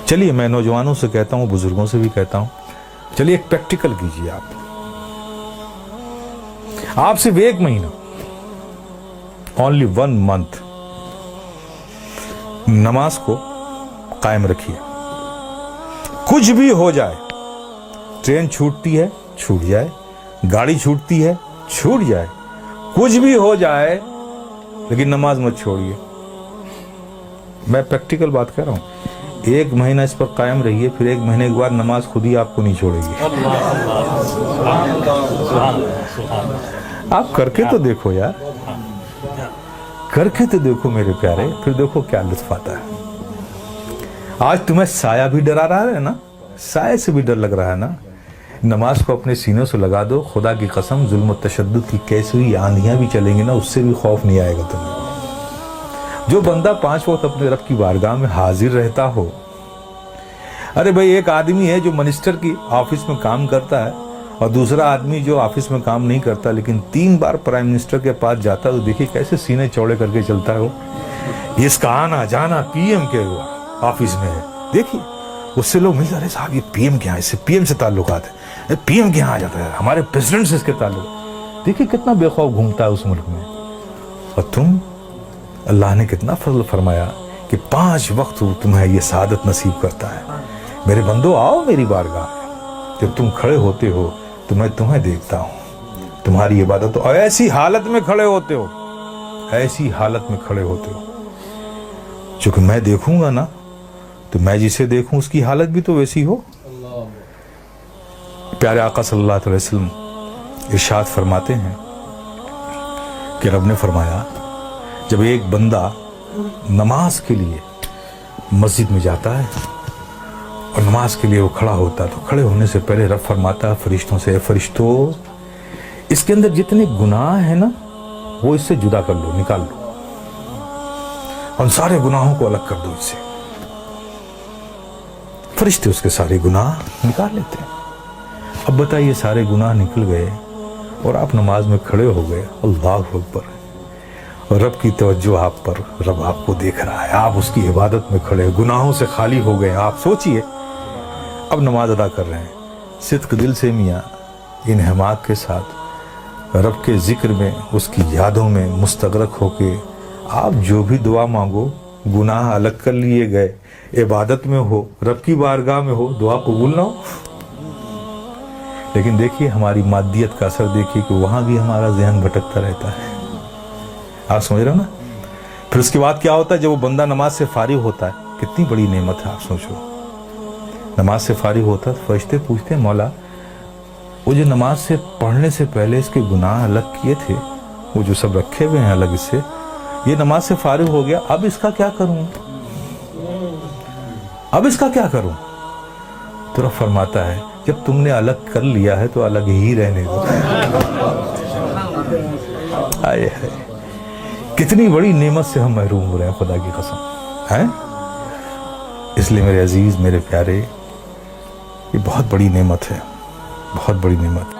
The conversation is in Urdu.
چلیے میں نوجوانوں سے کہتا ہوں, بزرگوں سے بھی کہتا ہوں, چلیے ایک پریکٹیکل کیجیے آپ صرف 1 مہینہ, اونلی 1 month نماز کو قائم رکھیے. کچھ بھی ہو جائے, ٹرین چھوٹتی ہے چھوٹ جائے, گاڑی چھوٹتی ہے چھوٹ جائے, کچھ بھی ہو جائے, لیکن نماز مت چھوڑیے. میں پریکٹیکل بات کر رہا ہوں. 1 مہینہ اس پر قائم رہیے, پھر 1 مہینے کے بعد نماز خود ہی آپ کو نہیں چھوڑے گی. آپ کر کے تو دیکھو یار, کر کے تو دیکھو میرے پیارے, پھر دیکھو کیا لطف آتا ہے. آج تمہیں سایہ بھی ڈرا رہا ہے نا, سایہ سے بھی ڈر لگ رہا ہے نا, نماز کو اپنے سینوں سے لگا دو. خدا کی قسم ظلم و تشدد کی کیسی ہوئی آندھیاں بھی چلیں گی نا, اس سے بھی خوف نہیں آئے گا تمہیں. جو بندہ 5 وقت اپنے رب کی بارگاہ میں حاضر رہتا ہو. ارے بھائی, ایک آدمی ہے جو منسٹر کی آفس میں کام کرتا ہے, اور دوسرا آدمی جو آفس میں کام نہیں کرتا لیکن 3 بار پرائم منسٹر کے پاس جاتا ہے, تو دیکھیے کیسے سینے چوڑے کر کے چلتا ہے وہ. اس کا آنا جانا پی ایم کے آفس میں ہے. دیکھیے اس سے لوگ ملتے, ارے صاحب یہ پی ایم کے یہاں, اس سے پی ایم سے تعلقات ہے, پی ایم کے یہاں آ جاتا ہے, ہمارے پریزیڈنٹ سے اس کے تعلق. دیکھیے کتنا بے خوف گھومتا ہے اس ملک میں. اور تم, اللہ نے کتنا فضل فرمایا کہ 5 وقت تمہیں یہ سعادت نصیب کرتا ہے. میرے بندو آؤ میری بارگاہ میں, جب تم کھڑے ہوتے ہو تو میں تمہیں دیکھتا ہوں, تمہاری عبادت, اور ایسی حالت میں کھڑے ہوتے ہو, ایسی حالت میں کھڑے ہوتے ہو. چونکہ میں دیکھوں گا نا, تو میں جسے دیکھوں اس کی حالت بھی تو ویسی ہو. پیارے آقا صلی اللہ علیہ وسلم ارشاد فرماتے ہیں کہ رب نے فرمایا, جب ایک بندہ نماز کے لیے مسجد میں جاتا ہے اور نماز کے لیے وہ کھڑا ہوتا ہے, تو کھڑے ہونے سے پہلے رب فرماتا ہے فرشتوں سے, اے فرشتوں, اس کے اندر جتنے گناہ ہیں نا وہ اس سے جدا کر لو, نکال لو, اور سارے گناہوں کو الگ کر دو اس سے. فرشتے اس کے سارے گناہ نکال لیتے ہیں. اب بتائیے, سارے گناہ نکل گئے اور آپ نماز میں کھڑے ہو گئے, اللہ اکبر, اور رب کی توجہ آپ پر, رب آپ کو دیکھ رہا ہے, آپ اس کی عبادت میں کھڑے, گناہوں سے خالی ہو گئے. آپ سوچئے اب نماز ادا کر رہے ہیں, صدق دل سے میاں انہماک کے ساتھ رب کے ذکر میں, اس کی یادوں میں مستغرق ہو کے آپ جو بھی دعا مانگو, گناہ الگ کر لیے گئے, عبادت میں ہو, رب کی بارگاہ میں ہو, دعا قبول نہ ہو. لیکن دیکھیے ہماری مادیت کا اثر دیکھیے کہ وہاں بھی ہمارا ذہن بھٹکتا رہتا ہے. آپ سمجھ رہے ہو نا. پھر اس کے بعد کیا ہوتا ہے, جب وہ بندہ نماز سے فارغ ہوتا ہے, کتنی بڑی نعمت ہے. آپ سوچو, نماز سے فارغ ہوتا ہے, فرشتے پوچھتے ہیں, مولا وہ جو نماز سے پڑھنے سے پہلے اس کے گناہ الگ کیے تھے, وہ جو سب رکھے ہوئے ہیں الگ, اس سے یہ نماز سے فارغ ہو گیا, اب اس کا کیا کروں, اب اس کا کیا کروں. تو رب فرماتا ہے, جب تم نے الگ کر لیا ہے تو الگ ہی رہنے دو. آئے ہے, کتنی بڑی نعمت سے ہم محروم ہو رہے ہیں, خدا کی قسم ہے. اس لیے میرے عزیز, میرے پیارے, یہ بہت بڑی نعمت ہے, بہت بڑی نعمت.